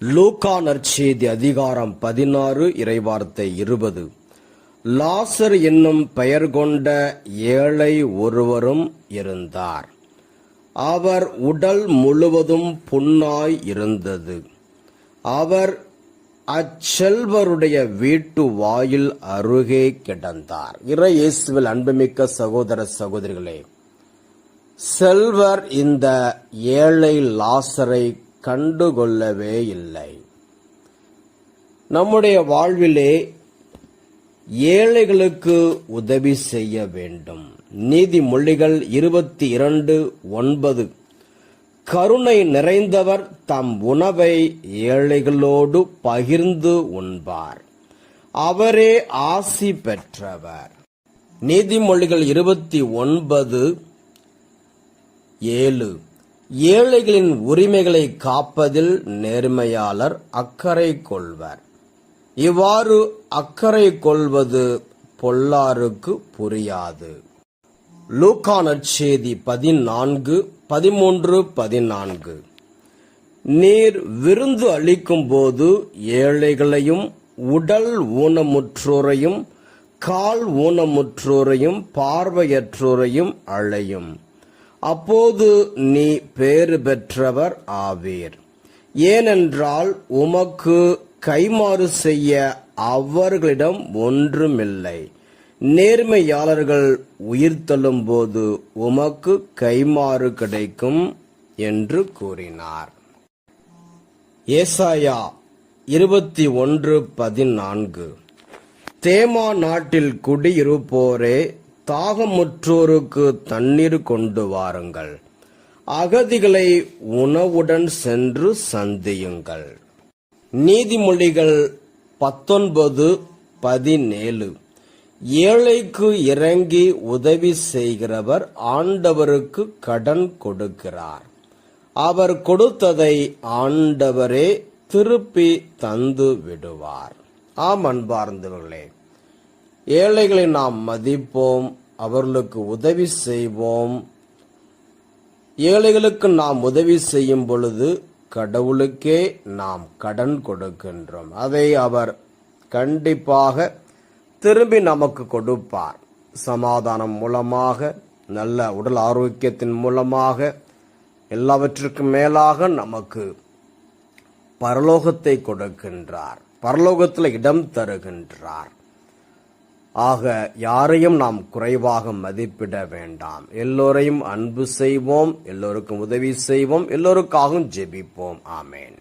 லூக்கா நற்செய்தி அதிகாரம் 16 இறைவார்த்தை 20. லாசர் என்னும் பெயர் கொண்ட ஏழை ஒருவரும் இருந்தார். அவர் உடல் முழுவதும் புண்ணாய் இருந்தது. அவர் அச்செல்வருடைய வீட்டு வாயில் அருகே கிடந்தார். இறை இயேசுவில் அன்புமிக்க சகோதர சகோதரிகளே, செல்வர் இந்த ஏழை லாசரை கண்டுகொள்ளவே இல்லை. நம்முடைய வாழ்விலே ஏழைகளுக்கு உதவி செய்ய வேண்டும். நீதிமொழிகள் 22:9. கருணை நிறைந்தவர் தம் உணவை ஏழைகளோடு பகிர்ந்து உண்பார், அவரே ஆசி பெற்றவர். நீதிமொழிகள் 29:7. ஏழைகளின் உரிமைகளை காப்பதில் நேர்மையாளர் அக்கறை கொள்வர். இவ்வாறு அக்கறை கொள்வது பொல்லாருக்கு புரியாது. லூக்கா நற்செய்தி 14:13-14. நீர் விருந்து அளிக்கும் போது ஏழைகளையும் உடல் ஊனமுற்றோரையும் கால் ஊனமுற்றோரையும் பார்வையற்றோரையும் அழையும். அப்போது நீ பேறு பெற்றவர் ஆவீர். ஏனென்றால் உமக்கு கைமாறு செய்ய அவர்களிடம் ஒன்றுமில்லை. நேர்மையாளர்கள் உயிர்த்தெழும் போது உமக்கு கைமாறு கிடைக்கும் என்று கூறினார். ஏசாயா 21:14. தேமா நாட்டில் குடியிருப்போரே, தாகமுற்றோருக்கு தண்ணீர் கொண்டு வாருங்கள், அகதிகளை உணவுடன் சென்று சந்தியுங்கள். நீதிமொழிகள் 19:17. ஏழைக்கு இறங்கி உதவி செய்கிறவர் ஆண்டவருக்கு கடன் கொடுக்கிறார். அவர் கொடுத்ததை ஆண்டவரே திருப்பி தந்து விடுவார். ஆம் அன்பார்ந்தவர்களே, ஏழைகளை நாம் மதிப்போம், அவர்களுக்கு உதவி செய்வோம். ஏழைகளுக்கு நாம் உதவி செய்யும் பொழுது கடவுளுக்கே நாம் கடன் கொடுக்கின்றோம். அதை அவர் கண்டிப்பாக திரும்பி நமக்கு கொடுப்பார். சமாதானம் மூலமாக, நல்ல உடல் ஆரோக்கியத்தின் மூலமாக, எல்லாவற்றுக்கும் மேலாக நமக்கு பரலோகத்தை கொடுக்கின்றார், பரலோகத்தில் இடம் தருகின்றார். ஆக யாரையும் நாம் குறைவாக மதிப்பிட வேண்டாம். எல்லோரையும் அன்பு செய்வோம், எல்லோருக்கும் உதவி செய்வோம், எல்லோருக்காகவும் ஜெபிப்போம். ஆமேன்.